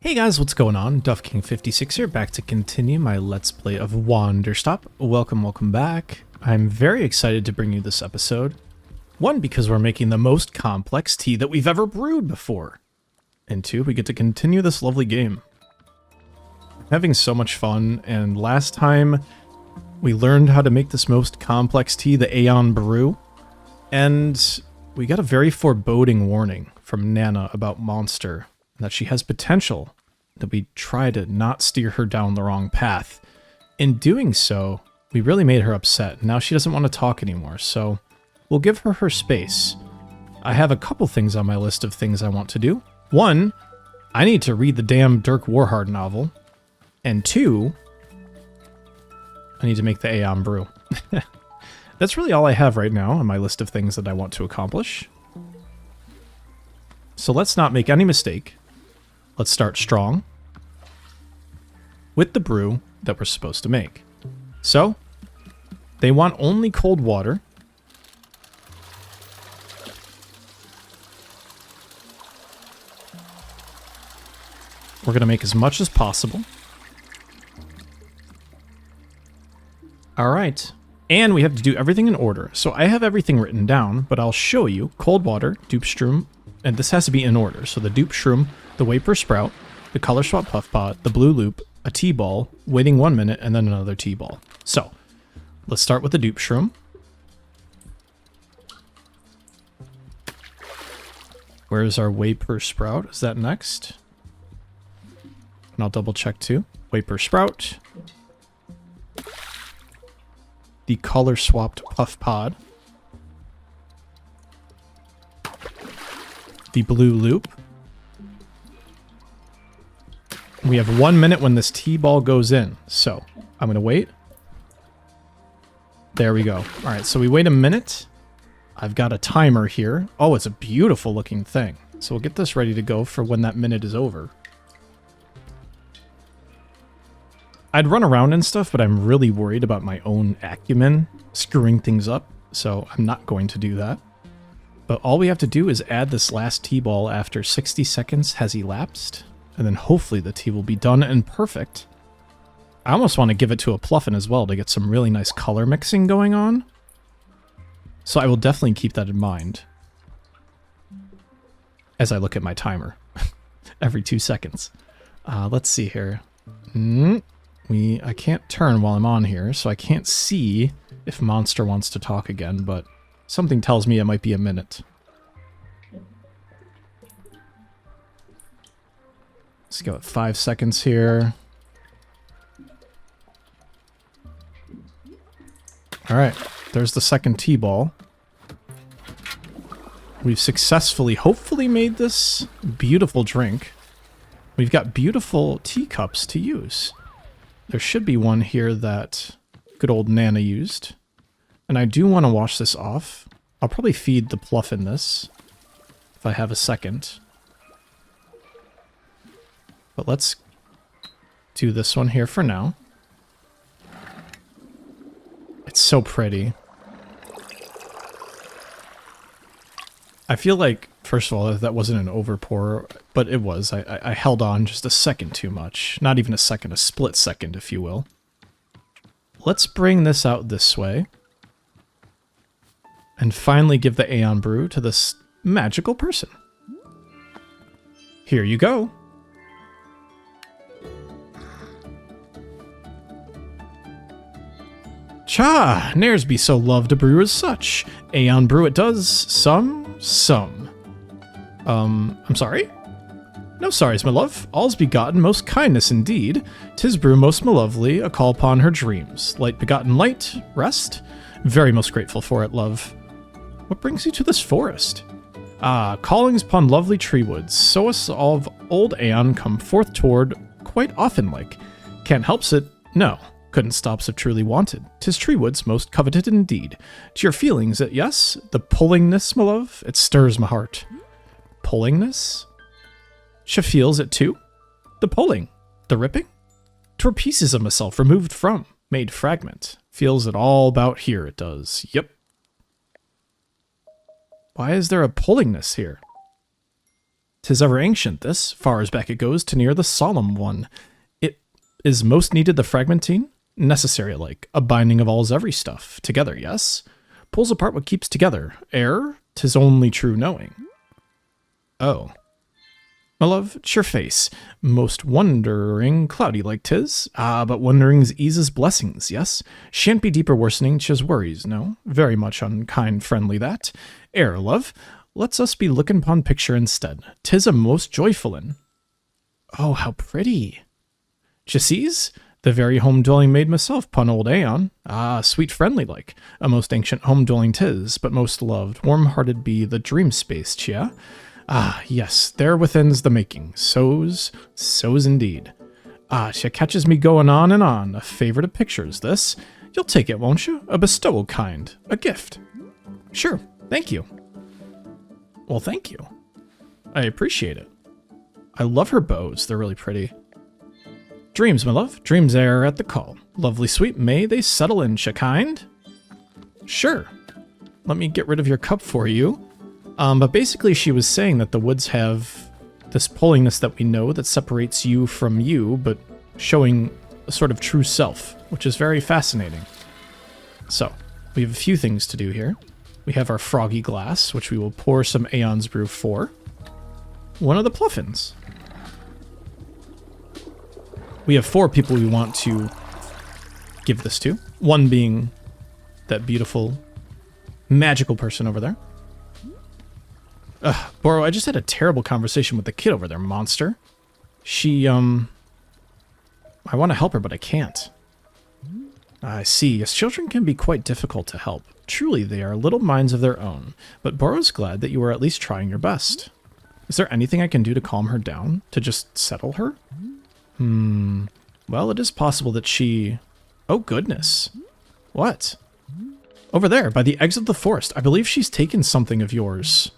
Hey guys, what's going on? DuffKing56 here, back to continue my Let's Play of Wanderstop. Welcome back. I'm very excited to bring you this episode. One, because we're making the most complex tea that we've ever brewed before. And two, we get to continue this lovely game. I'm having so much fun, and last time we learned how to make this most complex tea, the Aeon Brew, and we got a very foreboding warning from Nana about Monster. That she has potential, that we try to not steer her down the wrong path. In doing so, we really made her upset. Now she doesn't want to talk anymore, so we'll give her her space. I have a couple things on my list of things I want to do. One, I need to read the damn Dirk Warhard novel. And two, I need to make the Aeon Brew. That's really all I have right now on my list of things that I want to accomplish. So let's not make any mistake. Let's start strong with the brew that we're supposed to make. So, they want only cold water. We're going to make as much as possible. Alright. And we have to do everything in order. So I have everything written down, but I'll show you. Cold water, dupe shroom, and this has to be in order. So the dupe shroom, the Vapor Sprout, the Color Swap Puff Pot, the Blue Loop, a T-Ball, waiting 1 minute, and then another T-Ball. So, let's start with the Dupe Shroom. Where's our Vapor Sprout? Is that next? And I'll double check too. Vapor Sprout. The Color Swapped Puff Pod. The Blue Loop. We have 1 minute when this T-ball goes in, so I'm going to wait. There we go. All right, so we wait a minute. I've got a timer here. Oh, it's a beautiful looking thing. So we'll get this ready to go for when that minute is over. I'd run around and stuff, but I'm really worried about my own acumen screwing things up, so I'm not going to do that. But all we have to do is add this last T-ball after 60 seconds has elapsed. And then hopefully the tea will be done and perfect. I almost want to give it to a Pluffin as well to get some really nice color mixing going on. So I will definitely keep that in mind as I look at my timer every 2 seconds. Let's see here. I can't turn while I'm on here, so I can't see if Monster wants to talk again, but something tells me it might be a minute. Let's go at 5 seconds here. Alright, there's the second T-ball. We've successfully, hopefully, made this beautiful drink. We've got beautiful teacups to use. There should be one here that good old Nana used. And I do want to wash this off. I'll probably feed the Pluffin this if I have a second. But let's do this one here for now. It's so pretty. I feel like, first of all, that wasn't an overpour, but it was. I held on just a second too much. Not even a second, a split second, if you will. Let's bring this out this way. And finally give the Aeon Brew to this magical person. Here you go. Cha! Ne'ers be so loved a brew as such. Aeon Brew it does, some. I'm sorry? No sorries, my love. All's begotten, most kindness indeed. 'Tis brew most m'lovely, a call upon her dreams. Light begotten light, rest. Very most grateful for it, love. What brings you to this forest? Ah, callings upon lovely tree woods. Solace of old Aeon come forth toward quite often like. Can't helps it, no. Couldn't stop so truly wanted. 'Tis tree woods most coveted indeed. To your feelings, it yes? The pullingness, my love? It stirs my heart. Pullingness? She feels it too? The pulling? The ripping? 'Twere pieces of myself removed from, made fragment. Feels it all about here, it does. Yep. Why is there a pullingness here? 'Tis ever ancient, this, far as back it goes to near the solemn one. It is most needed the fragmentine, necessary like, a binding of all's every stuff, together, yes? Pulls apart what keeps together, ere 'tis only true knowing. Oh. My love, it's your face, most wondering, cloudy like 'tis. Ah, but wondering's eases blessings, yes? Shan't be deeper worsening, 'tis worries, no? Very much unkind friendly that. Ere, love, let's us be looking upon picture instead. 'Tis a most joyful in. Oh, how pretty. D'ye sees? The very home-dwelling maid myself, pun old Aeon. Ah, sweet friendly like. A most ancient home-dwelling 'tis, but most loved, warm-hearted be the dream space, chia. Ah, yes, there within's the making. So's indeed. Ah, she catches me going on and on. A favorite of pictures, this. You'll take it, won't you? A bestowal kind. A gift. Sure, thank you. Well, thank you. I appreciate it. I love her bows. They're really pretty. Dreams, my love. Dreams are at the call. Lovely sweet, may they settle in, kind? Sure. Let me get rid of your cup for you. But basically she was saying that the woods have this pullingness that we know that separates you from you, but showing a sort of true self, which is very fascinating. So, we have a few things to do here. We have our froggy glass, which we will pour some Aeon's brew for. One of the pluffins. We have 4 people we want to give this to. One being that beautiful, magical person over there. Ugh, Boro, I just had a terrible conversation with the kid over there, monster. She, I want to help her, but I can't. I see. Yes, children can be quite difficult to help. Truly, they are little minds of their own. But Boro's glad that you are at least trying your best. Is there anything I can do to calm her down? To just settle her? Well, it is possible that she... Oh, goodness. What? Over there, by the eggs of the forest. I believe she's taken something of yours.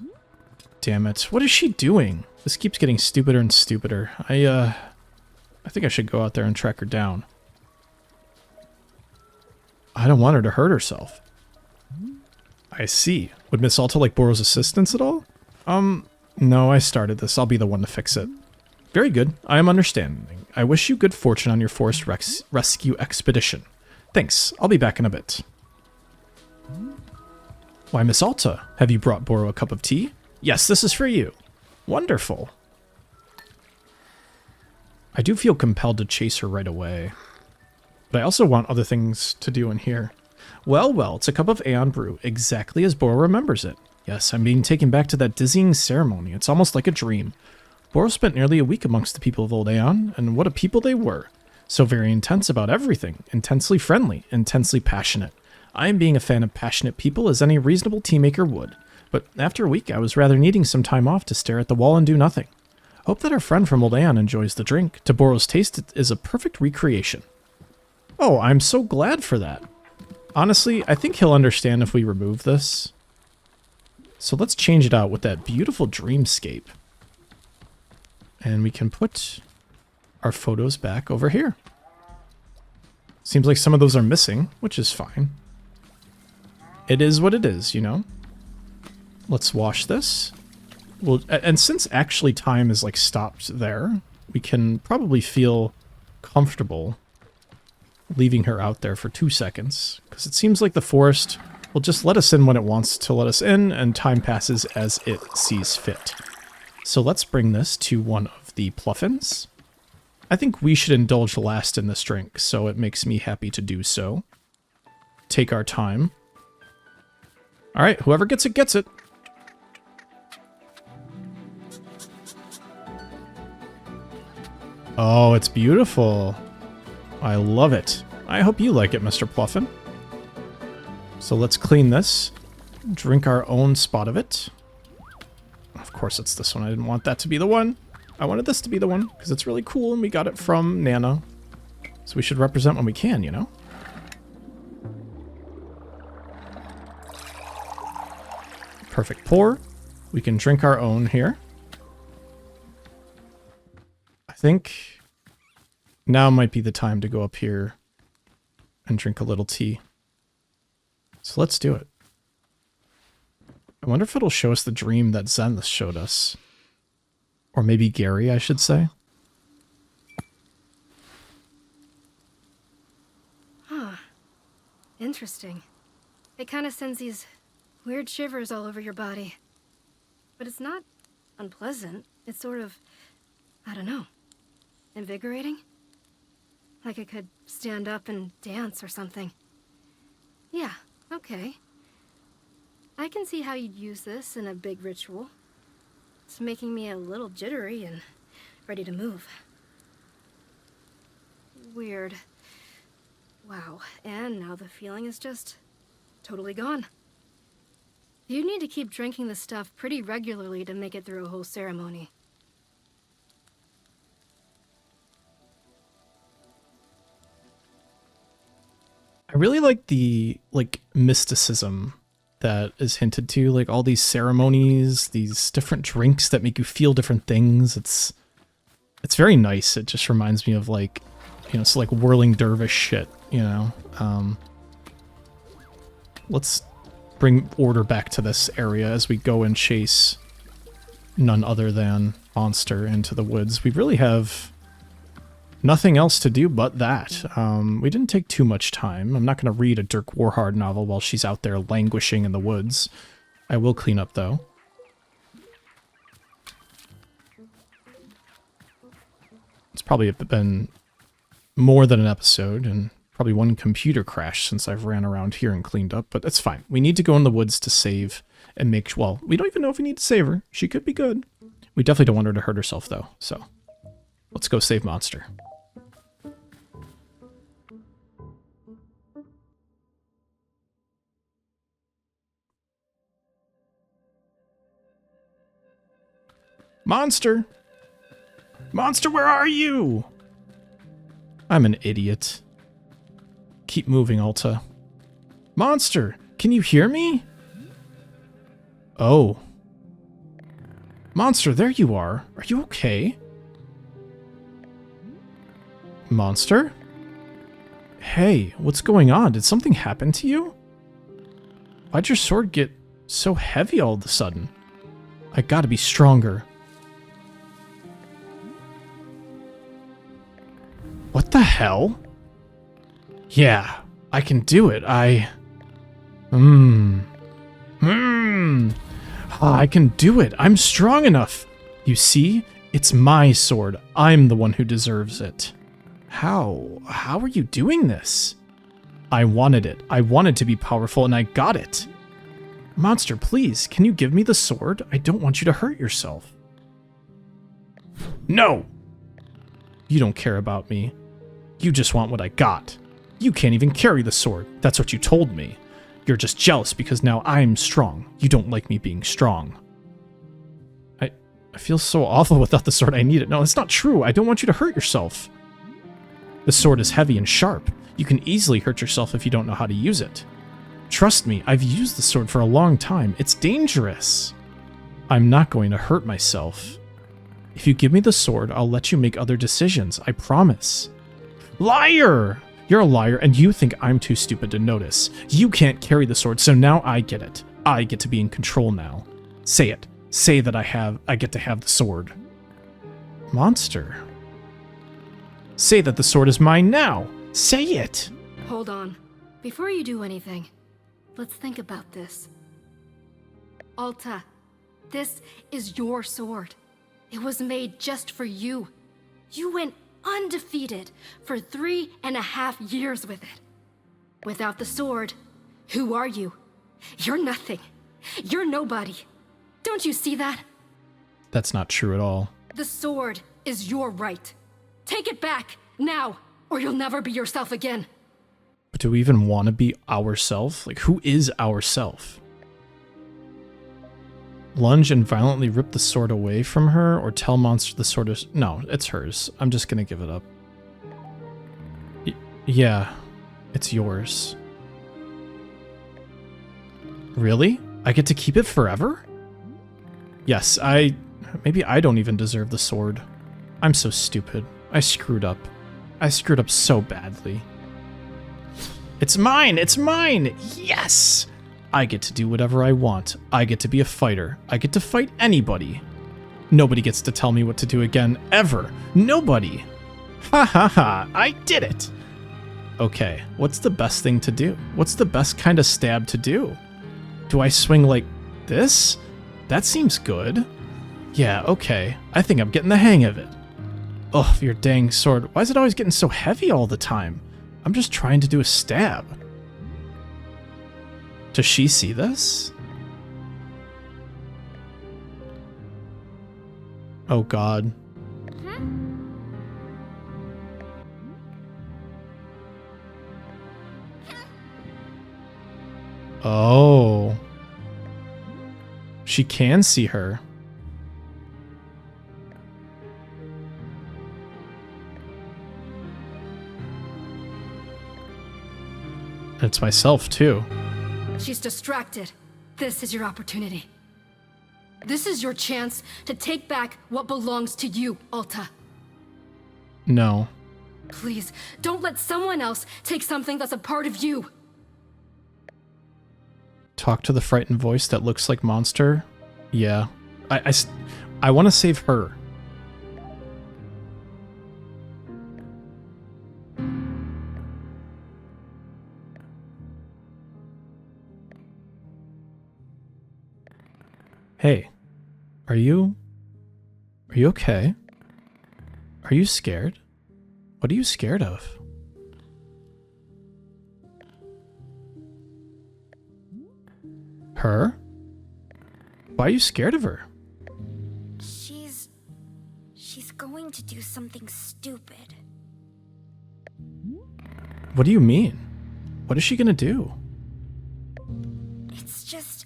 Damn it. What is she doing? This keeps getting stupider and stupider. I think I should go out there and track her down. I don't want her to hurt herself. I see. Would Miss Alta like Boro's assistance at all? No, I started this. I'll be the one to fix it. Very good. I am understanding. I wish you good fortune on your forest rescue expedition. Thanks. I'll be back in a bit. Why, Miss Alta, have you brought Boro a cup of tea? Yes, this is for you. Wonderful. I do feel compelled to chase her right away. But I also want other things to do in here. Well, well, it's a cup of Aeon brew, exactly as Boro remembers it. Yes, I'm being taken back to that dizzying ceremony. It's almost like a dream. Boro spent nearly a week amongst the people of old Aeon, and what a people they were. So very intense about everything, intensely friendly, intensely passionate. I am being a fan of passionate people as any reasonable tea maker would. But after a week, I was rather needing some time off to stare at the wall and do nothing. Hope that our friend from old Aeon enjoys the drink. To Boro's taste, it is a perfect recreation. Oh, I'm so glad for that. Honestly, I think he'll understand if we remove this. So let's change it out with that beautiful dreamscape. And we can put our photos back over here. Seems like some of those are missing, which is fine. It is what it is, you know? Let's wash this. Well, and since actually time is like stopped there, we can probably feel comfortable leaving her out there for 2 seconds. Because it seems like the forest will just let us in when it wants to let us in, and time passes as it sees fit. So let's bring this to one of the pluffins. I think we should indulge last in this drink, so it makes me happy to do so. Take our time. Alright, whoever gets it, gets it. Oh, it's beautiful. I love it. I hope you like it, Mr. Pluffin. So let's clean this. Drink our own spot of it. Of course it's this one. I didn't want that to be the one. I wanted this to be the one, because it's really cool, and we got it from Nana. So we should represent when we can, you know? Perfect pour. We can drink our own here. I think now might be the time to go up here and drink a little tea. So let's do it. I wonder if it'll show us the dream that Zenith showed us. Or maybe Gary, I should say. Huh. Interesting. It kind of sends these weird shivers all over your body. But it's not unpleasant. It's sort of, I don't know, invigorating? Like I could stand up and dance or something. Yeah, okay. I can see how you'd use this in a big ritual. It's making me a little jittery and ready to move. Weird. Wow, and now the feeling is just totally gone. You need to keep drinking this stuff pretty regularly to make it through a whole ceremony. I really like the mysticism that is hinted to, like all these ceremonies, these different drinks that make you feel different things. It's very nice. It just reminds me of like, you know, it's like whirling dervish shit, you know. Let's bring order back to this area as we go and chase none other than Monster into the woods. We really have nothing else to do but that. We didn't take too much time. I'm not going to read a Dirk Warhard novel while she's out there languishing in the woods. I will clean up, though. It's probably been more than an episode, and probably one computer crash since I've ran around here and cleaned up, but that's fine. We need to go in the woods to save and make... Well, we don't even know if we need to save her. She could be good. We definitely don't want her to hurt herself, though, so let's go save Monster. Monster! Monster, where are you? I'm an idiot. Keep moving, Alta. Monster, can you hear me? Oh. Monster, there you are. Are you okay? Monster? Hey, what's going on? Did something happen to you? Why'd your sword get so heavy all of a sudden? I gotta be stronger. What the hell? Yeah, I can do it. I can do it. I'm strong enough. You see? It's my sword. I'm the one who deserves it. How are you doing this? I wanted it. I wanted to be powerful and I got it. Monster, please, can you give me the sword? I don't want you to hurt yourself. No! You don't care about me. You just want what I got. You can't even carry the sword. That's what you told me. You're just jealous because now I'm strong. You don't like me being strong. I feel so awful without the sword. I need it. No, that's not true. I don't want you to hurt yourself. The sword is heavy and sharp. You can easily hurt yourself if you don't know how to use it. Trust me, I've used the sword for a long time. It's dangerous. I'm not going to hurt myself. If you give me the sword, I'll let you make other decisions. I promise. Liar! You're a liar, and you think I'm too stupid to notice. You can't carry the sword, so now I get it. I get to be in control now. Say it. Say that I get to have the sword. Monster. Say that the sword is mine now. Say it. Hold on. Before you do anything, let's think about this. Alta, this is your sword. It was made just for you. You went undefeated for 3.5 years with it. Without the sword, who are you? You're nothing. You're nobody. Don't you see that? That's not true at all. The sword is your right. Take it back, now, or you'll never be yourself again. But do we even want to be ourself? Like, who is ourself? Lunge and violently rip the sword away from her, or tell Monster the sword is... No, it's hers. I'm just gonna give it up. Yeah, it's yours. Really? I get to keep it forever? Yes, maybe I don't even deserve the sword. I'm so stupid. I screwed up. I screwed up so badly. It's mine! It's mine! Yes! I get to do whatever I want. I get to be a fighter. I get to fight anybody. Nobody gets to tell me what to do again, ever. Nobody. Ha ha ha, I did it. Okay, what's the best thing to do? What's the best kind of stab to do? Do I swing like this? That seems good. Yeah, okay. I think I'm getting the hang of it. Ugh, your dang sword. Why is it always getting so heavy all the time? I'm just trying to do a stab. Does she see this? Oh god. Oh. She can see her. It's myself, too. She's distracted. This is your opportunity. This is your chance to take back what belongs to you, Alta. No. Please, don't let someone else take something that's a part of you. Talk to the frightened voice that looks like monster? Yeah. I want to save her. Hey, are you okay? Are you scared? What are you scared of? Her? Why are you scared of her? She's going to do something stupid. What do you mean? What is she gonna do? It's just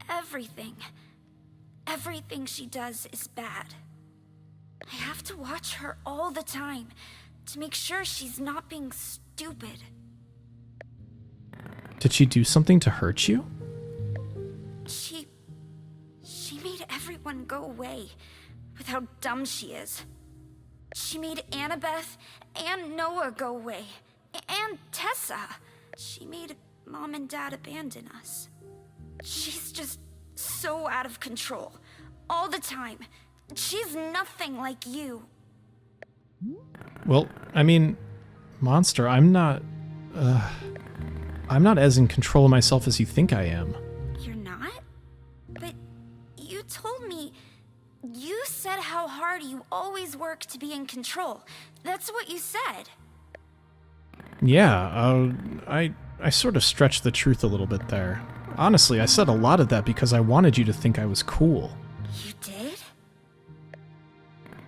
everything. Everything she does is bad. I have to watch her all the time to make sure she's not being stupid. Did she do something to hurt you? She made everyone go away with how dumb she is. She made Annabeth and Noah go away. And Tessa. She made Mom and Dad abandon us. She's just so out of control. All the time. She's nothing like you. Well, I mean, Monster, I'm not as in control of myself as you think I am. You're not? But you told me... You said how hard you always work to be in control. That's what you said. Yeah, I sort of stretched the truth a little bit there. Honestly, I said a lot of that because I wanted you to think I was cool. You did?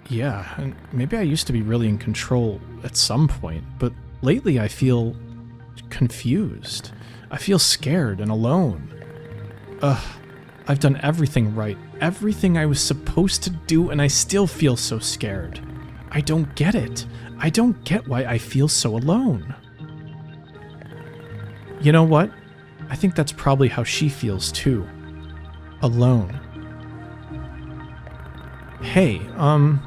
Yeah, and maybe I used to be really in control at some point, but lately I feel confused. I feel scared and alone. I've done everything right, everything I was supposed to do, and I still feel so scared. I don't get it. I don't get why I feel so alone. You know what? I think that's probably how she feels too. Alone. Hey, I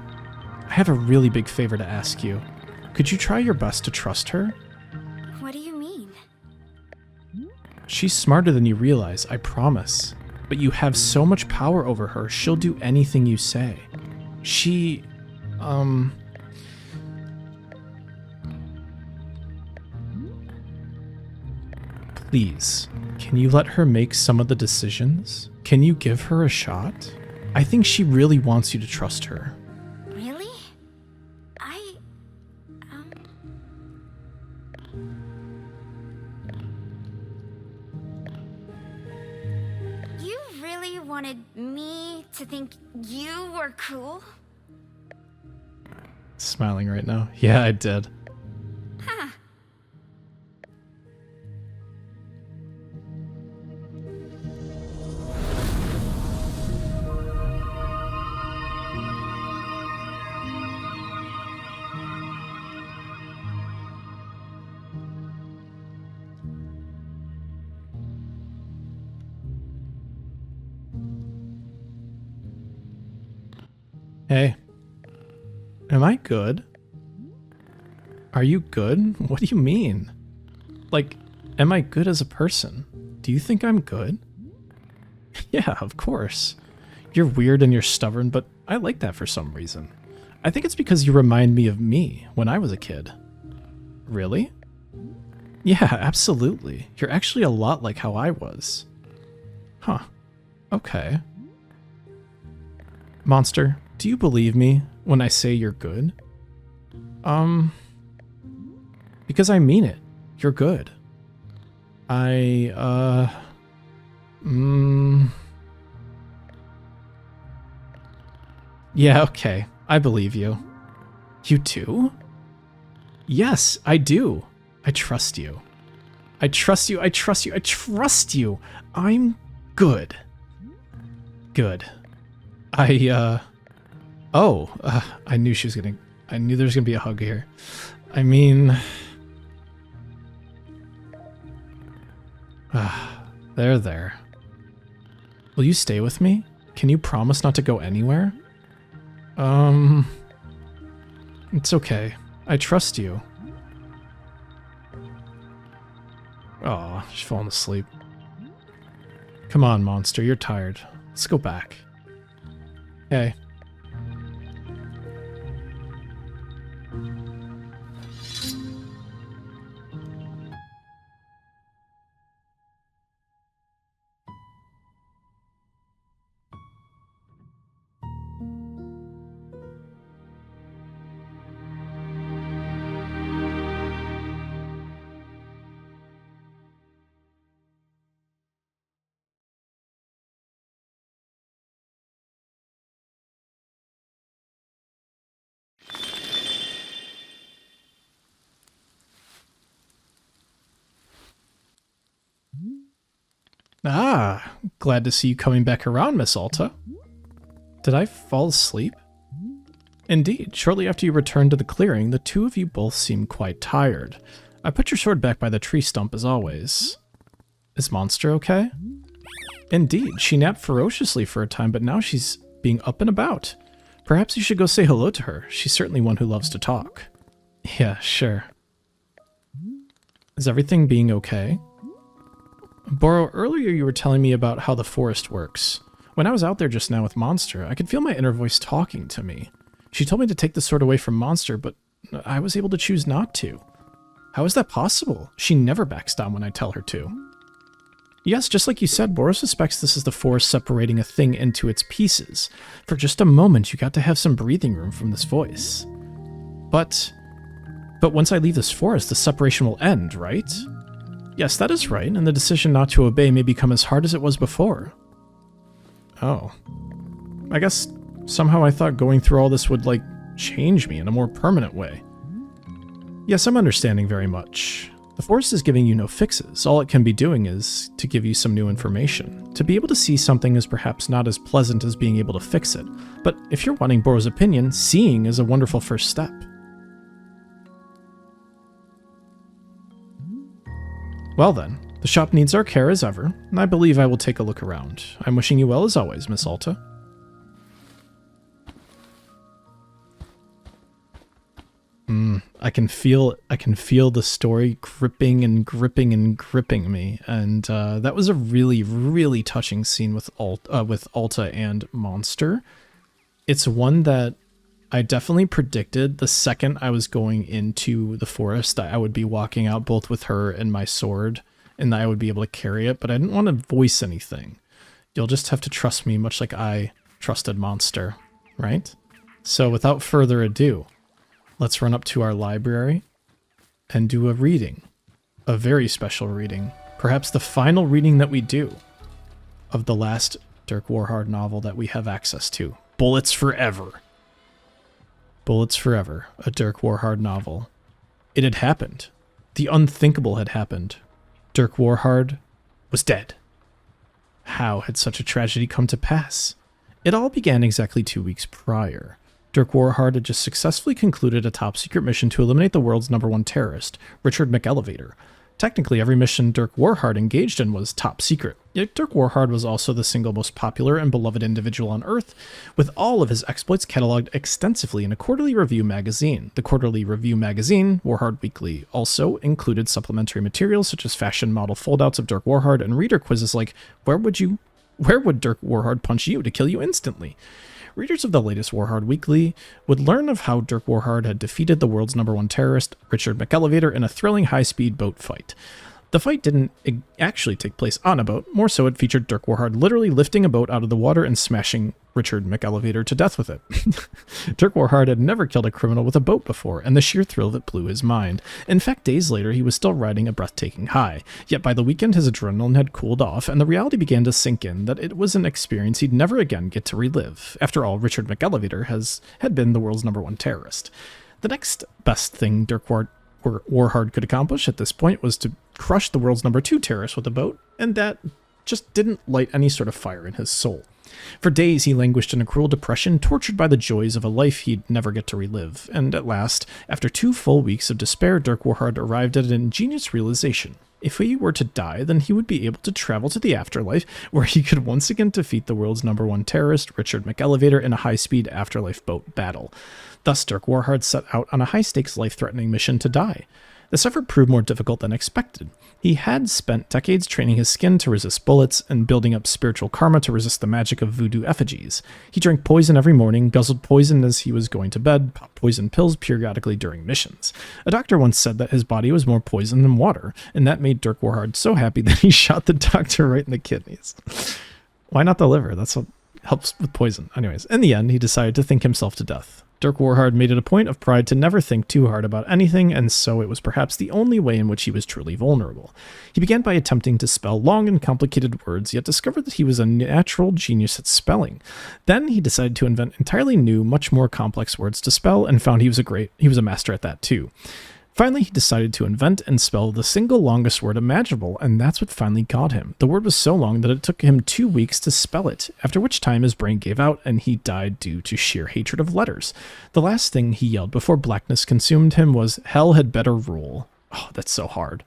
have a really big favor to ask you. Could you try your best to trust her? What do you mean? She's smarter than you realize, I promise. But you have so much power over her, she'll do anything you say. She, Please, can you let her make some of the decisions? Can you give her a shot? I think she really wants you to trust her. Really? You really wanted me to think you were cool? Smiling right now. Yeah, I did. Huh. Hey. Am I good? Are you good? What do you mean? Like, am I good as a person? Do you think I'm good? Yeah, of course. You're weird and you're stubborn, but I like that for some reason. I think it's because you remind me of me when I was a kid. Really? Yeah, absolutely. You're actually a lot like how I was. Huh. Okay. Monster, do you believe me when I say you're good? Because I mean it. You're good. Yeah, okay. I believe you. You do? Yes, I do. I trust you. I trust you, I trust you, I trust you. I'm good. Good. I knew she was gonna... I knew there was gonna be a hug here. I mean... there. Will you stay with me? Can you promise not to go anywhere? It's okay. I trust you. Aw, she's falling asleep. Come on, monster, you're tired. Let's go back. Hey. Ah, glad to see you coming back around, Miss Alta. Did I fall asleep? Indeed, shortly after you returned to the clearing, the two of you both seemed quite tired. I put your sword back by the tree stump as always. Is Monster okay? Indeed, she napped ferociously for a time, but now she's being up and about. Perhaps you should go say hello to her. She's certainly one who loves to talk. Yeah, sure. Is everything being okay? Boro, earlier you were telling me about how the forest works. When I was out there just now with Monster, I could feel my inner voice talking to me. She told me to take the sword away from Monster, but I was able to choose not to. How is that possible? She never backs down when I tell her to. Yes, just like you said, Boro suspects this is the forest separating a thing into its pieces. For just a moment, you got to have some breathing room from this voice. But once I leave this forest, the separation will end, right? Yes, that is right, and the decision not to obey may become as hard as it was before. Oh. I guess somehow I thought going through all this would, like, change me in a more permanent way. Yes, I'm understanding very much. The forest is giving you no fixes. All it can be doing is to give you some new information. To be able to see something is perhaps not as pleasant as being able to fix it, but if you're wanting Boro's opinion, seeing is a wonderful first step. Well then, the shop needs our care as ever, and I believe I will take a look around. I'm wishing you well as always, Miss Alta. I can feel the story gripping and gripping and gripping me, and that was a really, really touching scene with Alta and Monster. It's one that I definitely predicted the second I was going into the forest that I would be walking out both with her and my sword, and that I would be able to carry it, but I didn't want to voice anything. You'll just have to trust me much like I trusted Monster, right? So without further ado, let's run up to our library and do a reading. A very special reading. Perhaps the final reading that we do of the last Dirk Warhard novel that we have access to. Bullets Forever. Bullets Forever, a Dirk Warhard novel. It had happened. The unthinkable had happened. Dirk Warhard was dead. How had such a tragedy come to pass? It all began exactly 2 weeks prior. Dirk Warhard had just successfully concluded a top-secret mission to eliminate the world's #1 terrorist, Richard McElevator. Technically, every mission Dirk Warhard engaged in was top secret, yet Dirk Warhard was also the single most popular and beloved individual on Earth, with all of his exploits cataloged extensively in a quarterly review magazine. The quarterly review magazine, Warhard Weekly, also included supplementary materials such as fashion model foldouts of Dirk Warhard and reader quizzes like, where would you Where would Dirk Warhard punch you to kill you instantly? Readers of the latest Warhard Weekly would learn of how Dirk Warhard had defeated the world's #1 terrorist, Richard McElevator, in a thrilling high-speed boat fight. The fight didn't actually take place on a boat, more so it featured Dirk Warhard literally lifting a boat out of the water and smashing Richard McElevator to death with it. Dirk Warhard had never killed a criminal with a boat before, and the sheer thrill of it blew his mind. In fact, days later, he was still riding a breathtaking high. Yet by the weekend, his adrenaline had cooled off, and the reality began to sink in that it was an experience he'd never again get to relive. After all, Richard McElevator had been the world's #1 terrorist. The next best thing Dirk Warhard could accomplish at this point was to crush the world's #2 terrorist with a boat, and that just didn't light any sort of fire in his soul. For days he languished in a cruel depression, tortured by the joys of a life he'd never get to relive, and at last, after 2 full weeks of despair, Dirk Warhard arrived at an ingenious realization. If he were to die, then he would be able to travel to the afterlife, where he could once again defeat the world's #1 terrorist, Richard McElevator, in a high-speed afterlife boat battle. Thus, Dirk Warhard set out on a high-stakes, life-threatening mission to die. This effort proved more difficult than expected. He had spent decades training his skin to resist bullets and building up spiritual karma to resist the magic of voodoo effigies. He drank poison every morning, guzzled poison as he was going to bed, popped poison pills periodically during missions. A doctor once said that his body was more poison than water, and that made Dirk Warhard so happy that he shot the doctor right in the kidneys. Why not the liver? That's what helps with poison. Anyways, in the end, he decided to think himself to death. Dirk Warhard made it a point of pride to never think too hard about anything, and so it was perhaps the only way in which he was truly vulnerable. He began by attempting to spell long and complicated words, yet discovered that he was a natural genius at spelling. Then he decided to invent entirely new, much more complex words to spell, and found he was a master at that too. Finally, he decided to invent and spell the single longest word imaginable, and that's what finally got him. The word was so long that it took him 2 weeks to spell it, after which time his brain gave out and he died due to sheer hatred of letters. The last thing he yelled before blackness consumed him was, "Hell had better rule." Oh, that's so hard.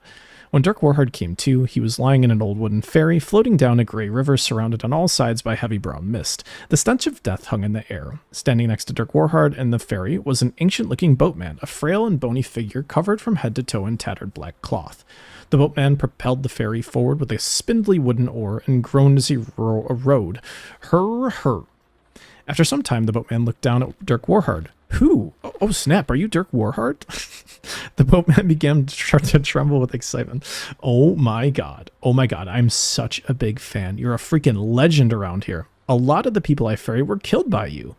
When Dirk Warhard came to, he was lying in an old wooden ferry floating down a gray river surrounded on all sides by heavy brown mist. The stench of death hung in the air. Standing next to Dirk Warhard in the ferry was an ancient-looking boatman, a frail and bony figure covered from head to toe in tattered black cloth. The boatman propelled the ferry forward with a spindly wooden oar and groaned as he rowed. Her. After some time, the boatman looked down at Dirk Warhard. Who? Oh snap, are you Dirk Warhard? The boatman began to tremble with excitement. Oh my god, I'm such a big fan. You're a freaking legend around here. A lot of the people I ferried were killed by you.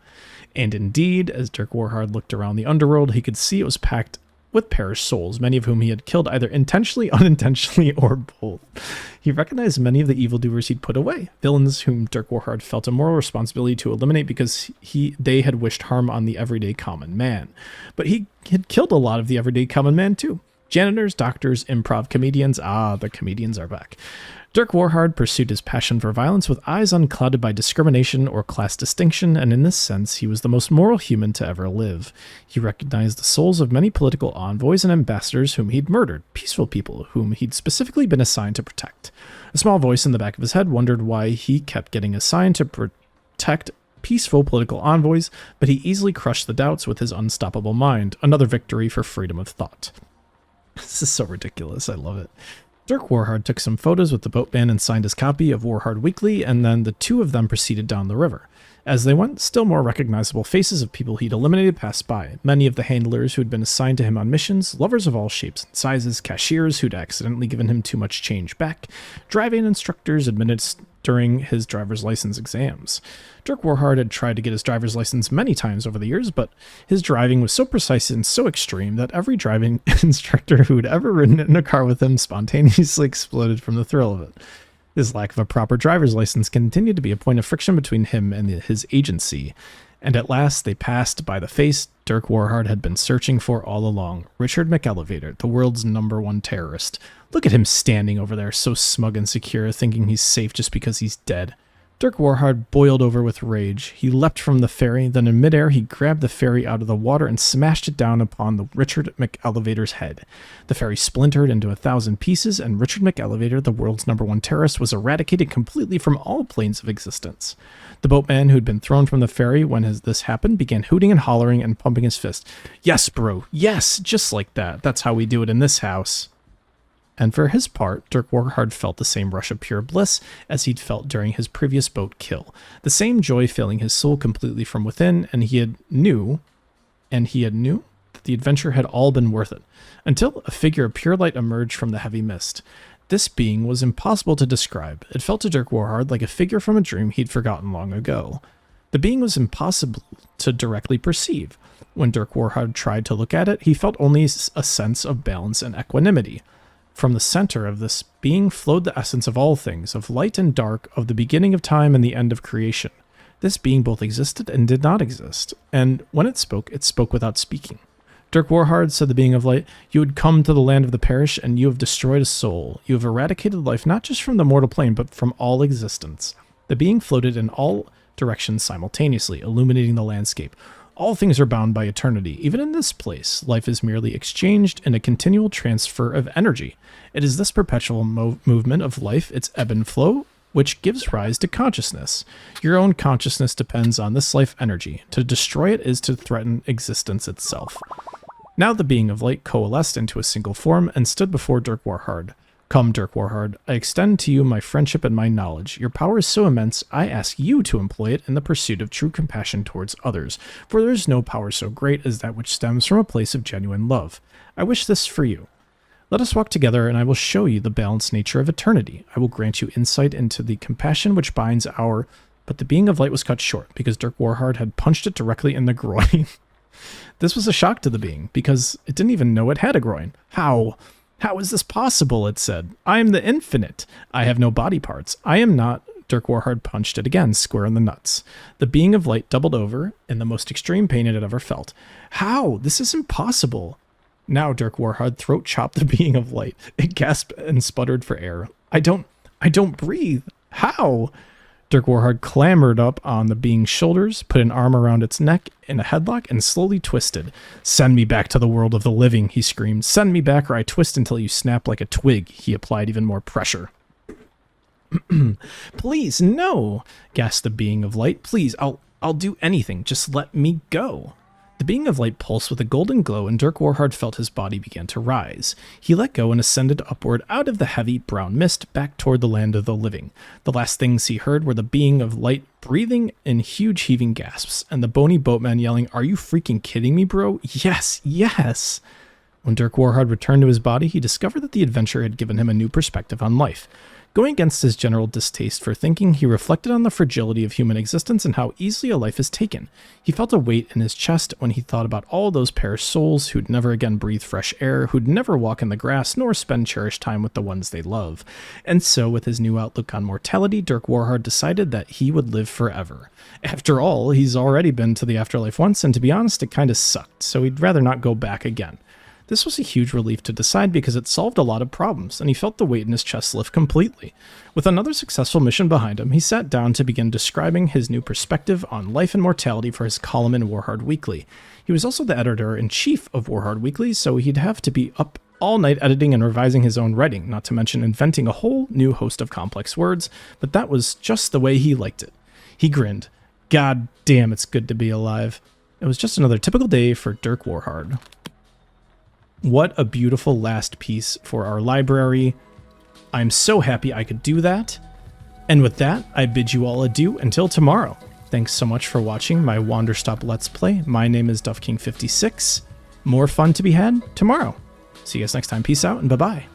And indeed, as Dirk Warhard looked around the underworld, he could see it was packed with perished souls, many of whom he had killed either intentionally, unintentionally, or both. He recognized many of the evildoers he'd put away, villains whom Dirk Warhard felt a moral responsibility to eliminate because they had wished harm on the everyday common man. But he had killed a lot of the everyday common man too. Janitors, doctors, improv comedians. Ah, the comedians are back. Dirk Warhard pursued his passion for violence with eyes unclouded by discrimination or class distinction, and in this sense, he was the most moral human to ever live. He recognized the souls of many political envoys and ambassadors whom he'd murdered, peaceful people whom he'd specifically been assigned to protect. A small voice in the back of his head wondered why he kept getting assigned to protect peaceful political envoys, but he easily crushed the doubts with his unstoppable mind, another victory for freedom of thought. This is so ridiculous, I love it. Dirk Warhard took some photos with the boatman and signed his copy of Warhard Weekly, and then the two of them proceeded down the river. As they went, still more recognizable faces of people he'd eliminated passed by, many of the handlers who'd been assigned to him on missions, lovers of all shapes and sizes, cashiers who'd accidentally given him too much change back, driving instructors administering his driver's license exams. Dirk Warhard had tried to get his driver's license many times over the years, but his driving was so precise and so extreme that every driving instructor who'd ever ridden in a car with him spontaneously exploded from the thrill of it. His lack of a proper driver's license continued to be a point of friction between him and his agency, and at last they passed by the face Dirk Warhard had been searching for all along, Richard McElevator, the world's #1 terrorist. Look at him standing over there, so smug and secure, thinking he's safe just because he's dead. Dirk Warhard boiled over with rage. He leapt from the ferry, then in midair he grabbed the ferry out of the water and smashed it down upon the Richard McElevator's head. The ferry splintered into 1,000 pieces, and Richard McElevator, the world's #1 terrorist, was eradicated completely from all planes of existence. The boatman who'd been thrown from the ferry when this happened began hooting and hollering and pumping his fist. Yes, bro, yes, just like that. That's how we do it in this house. And for his part, Dirk Warhard felt the same rush of pure bliss as he'd felt during his previous boat kill. The same joy filling his soul completely from within, and he knew that the adventure had all been worth it, until a figure of pure light emerged from the heavy mist. This being was impossible to describe. It felt to Dirk Warhard like a figure from a dream he'd forgotten long ago. The being was impossible to directly perceive. When Dirk Warhard tried to look at it, he felt only a sense of balance and equanimity. From the center of this being flowed the essence of all things, of light and dark, of the beginning of time and the end of creation. This being both existed and did not exist, and when it spoke without speaking. Dirk Warhard, said the being of light, you had come to the land of the perish, and you have destroyed a soul. You have eradicated life not just from the mortal plane, but from all existence. The being floated in all directions simultaneously, illuminating the landscape. All things are bound by eternity. Even in this place, life is merely exchanged in a continual transfer of energy. It is this perpetual movement of life, its ebb and flow, which gives rise to consciousness. Your own consciousness depends on this life energy. To destroy it is to threaten existence itself. Now the being of light coalesced into a single form and stood before Dirk Warhard. Come, Dirk Warhard, I extend to you my friendship and my knowledge. Your power is so immense, I ask you to employ it in the pursuit of true compassion towards others, for there is no power so great as that which stems from a place of genuine love. I wish this for you. Let us walk together, and I will show you the balanced nature of eternity. I will grant you insight into the compassion which binds our... But the being of light was cut short, because Dirk Warhard had punched it directly in the groin. This was a shock to the being, because it didn't even know it had a groin. How? How is this possible, it said. I am the infinite. I have no body parts. I am not... Dirk Warhard punched it again, square in the nuts. The being of light doubled over in the most extreme pain it had ever felt. How? This is impossible. Now Dirk Warhard throat chopped the being of light. It gasped and sputtered for air. I don't breathe. How? Dirk Warhard clambered up on the being's shoulders, put an arm around its neck in a headlock, and slowly twisted. Send me back to the world of the living, he screamed. Send me back or I twist until you snap like a twig. He applied even more pressure. Please, no, gasped the being of light. Please, I'll do anything. Just let me go. The being of light pulsed with a golden glow, and Dirk Warhard felt his body begin to rise. He let go and ascended upward out of the heavy brown mist back toward the land of the living. The last things he heard were the being of light breathing in huge heaving gasps, and the bony boatman yelling, "Are you freaking kidding me, bro? Yes, yes!" When Dirk Warhard returned to his body, he discovered that the adventure had given him a new perspective on life. Going against his general distaste for thinking, he reflected on the fragility of human existence and how easily a life is taken. He felt a weight in his chest when he thought about all those perished souls who'd never again breathe fresh air, who'd never walk in the grass, nor spend cherished time with the ones they love. And so, with his new outlook on mortality, Dirk Warhard decided that he would live forever. After all, he's already been to the afterlife once, and to be honest, it kinda sucked, so he'd rather not go back again. This was a huge relief to decide because it solved a lot of problems, and he felt the weight in his chest lift completely. With another successful mission behind him, he sat down to begin describing his new perspective on life and mortality for his column in Warhard Weekly. He was also the editor-in-chief of Warhard Weekly, so he'd have to be up all night editing and revising his own writing, not to mention inventing a whole new host of complex words, but that was just the way he liked it. He grinned. God damn, it's good to be alive. It was just another typical day for Dirk Warhard. What a beautiful last piece for our library. I'm so happy I could do that. And with that, I bid you all adieu until tomorrow. Thanks so much for watching my Wanderstop Let's Play. My name is DuffKing56. More fun to be had tomorrow. See you guys next time. Peace out and bye-bye.